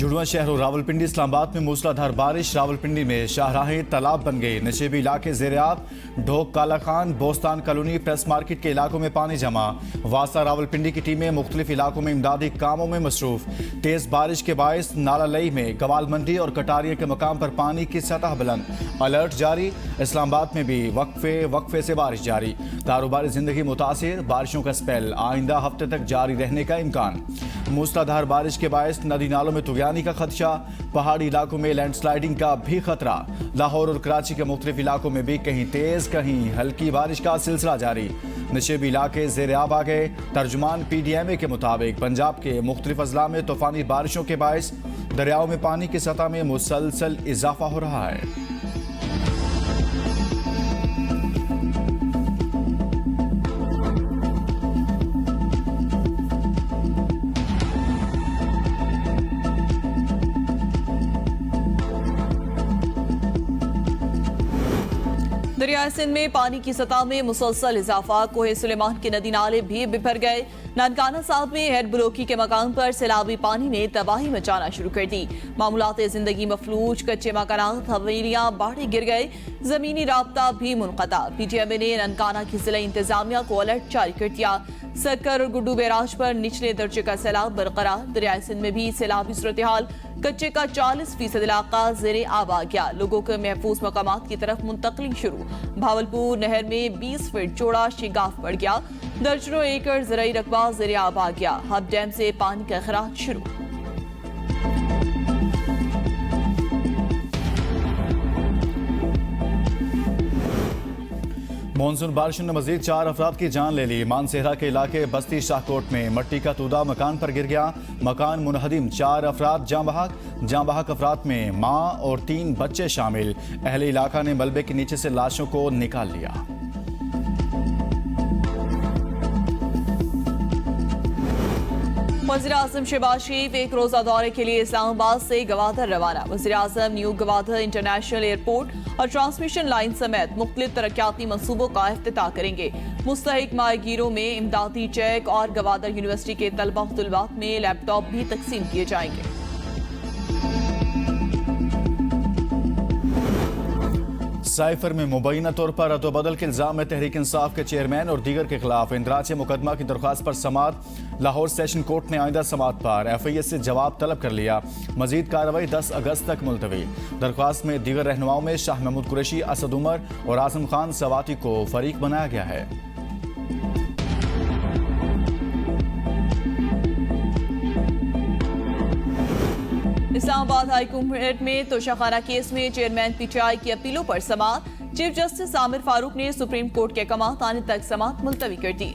जुड़वा शहर और रावलपिंडी इस्लामाबाद में मूसलाधार बारिश। रावलपिंडी में शाहराहें तालाब बन गई। नशेबी इलाके ज़ेर-ए-आब। ढोक, काला Khan, Bostan colony, press market के इलाकों में पानी जमा। वासा रावलपिंडी की टीमें मुख्तलिफ इलाकों में इमदादी कामों में मसरूफ। तेज बारिश के बायस नाला लई में गवाल मंडी और कटारिया के मकाम पर पानी की सतह बुलंद। अलर्ट जारी। इस्लामाबाद में भी वक्फे से बारिश जारी। कारोबारी जिंदगी मुतासिर। बारिशों का स्पेल आइंदा हफ्ते तक जारी रहने का इम्कान। मूसलाधार बारिश के बायस नदी नालों में तुगयानी का खदशा। पहाड़ी इलाकों में लैंडस्लाइडिंग का भी खतरा। लाहौर और कराची के मुख्तलिफ इलाकों में भी कहीं तेज कहीं हल्की बारिश का सिलसिला जारी। नशेबी इलाके ज़ेर-ए-आब आ गए। तर्जुमान PDMA के मुताबिक पंजाब के मुख्तलिफ अजला में तूफानी बारिशों के बायस दरियाओं में पानी की सतह में मुसलसल इजाफा हो रहा है। दरिया सिंध में पानी की सतह में मुसलसल इजाफा। कोहे सुलेमान के नदी नाले भी बिफर गए। ननकाना साहब में हेड ब्लॉकी के मकाम पर सैलाबी पानी ने तबाही मचाना शुरू कर दी। मामूलात जिंदगी मफलूज। कच्चे मकानात, हवेलियां बाढ़े गिर गए। जमीनी राब्ता भी मुनक़ता। PTMA ने ननकाना की जिला इंतजामिया को अलर्ट जारी कर दिया। सक्कर और गुड्डू बैराज पर निचले दर्जे का सैलाब बरकरार। दरिया सिंध में भी सैलाबी सूरत हाल। कच्चे का 40% इलाका ज़ेर-ए-आब आ गया। लोगों को महफूज मकामात की तरफ मुंतकली शुरू। भावलपुर नहर में 20 फीट चौड़ा शिगाफ बढ़ गया। दर्जनों एकड़ ज़राई रकबा ज़ेर-ए-आब आ गया। हब डैम से पानी का अखराज शुरू। मानसून बारिशों ने मजीद 4 अफराद की जान ले ली। मानसेहरा के इलाके बस्ती शाहकोट में मट्टी का तूदा मकान पर गिर गया। मकान मुनहदिम। 4 अफराद जाँ-बहक अफराद में माँ और 3 बच्चे शामिल। अहले इलाका ने मलबे के नीचे से लाशों को निकाल लिया। वज़ीर-ए-आज़म शहबाज शरीफ एक रोजा दौरे के लिए इस्लामाबाद से गवादर रवाना। वज़ीर-ए-आज़म न्यू गवादर इंटरनेशनल एयरपोर्ट और ट्रांसमिशन लाइन समेत मुख्तलिफ तरक्याती मंसूबों का इफ्तिताह करेंगे। मुस्तहिक माहिगीरों में इमदादी चेक और गवादर यूनिवर्सिटी के तलबा में लैपटॉप भी तकसीम किए जाएंगे। साइफर में मुबैना तौर पर रद्द-ओ-बदल के इल्जाम में तहरीक इंसाफ के चेयरमैन और दीगर के खिलाफ इंदराज मुकदमा की दरख्वास्त पर समाअत। लाहौर सेशन कोर्ट ने आइंदा समाअत पर FIA से जवाब तलब कर लिया। मजीद कार्रवाई 10 अगस्त तक मुलतवी। दरख्वास्त में दीगर रहनुमाओं में शाह महमूद कुरैशी, असद उमर और आजम खान सवाती को फरीक बनाया गया है। इस्लामाबाद हाई कोर्ट में तोशाखाना केस में चेयरमैन PTI की अपीलों पर समाअत। चीफ जस्टिस आमिर फारूक ने सुप्रीम कोर्ट के अहकाम आने तक समाअत मुलतवी कर दी।